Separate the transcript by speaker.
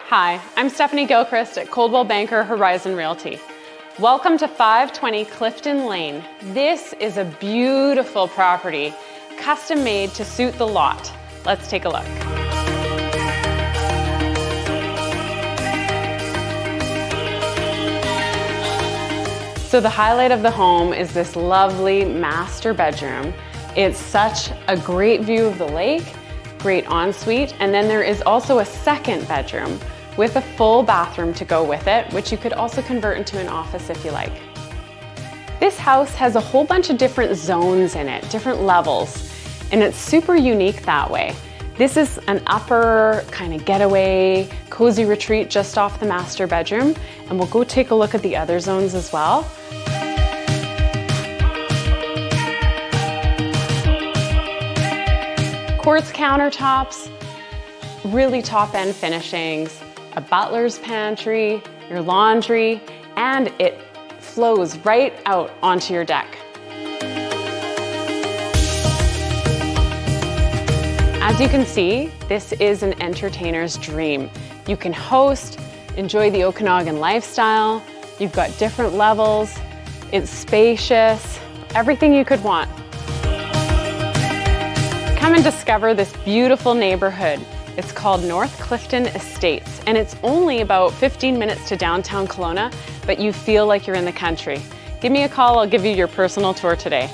Speaker 1: Hi, I'm Stephanie Gilchrist at Coldwell Banker Horizon Realty. Welcome to 520 Clifton Lane. This is a beautiful property, custom made to suit the lot. Let's take a look. So the highlight of the home is this lovely master bedroom. It's such a great view of the lake, great ensuite, and then there is also a second bedroom with a full bathroom to go with it, which you could also convert into an office if you like. This house has a whole bunch of different zones in it, different levels, and it's super unique that way. This is an upper kind of getaway, cozy retreat just off the master bedroom, and we'll go take a look at the other zones as well. Quartz countertops, really top-end finishings, a butler's pantry, your laundry, and it flows right out onto your deck. As you can see, this is an entertainer's dream. You can host, enjoy the Okanagan lifestyle, you've got different levels, it's spacious, everything you could want. Come and discover this beautiful neighborhood. It's called North Clifton Estates, and it's only about 15 minutes to downtown Kelowna, but you feel like you're in the country. Give me a call, I'll give you your personal tour today.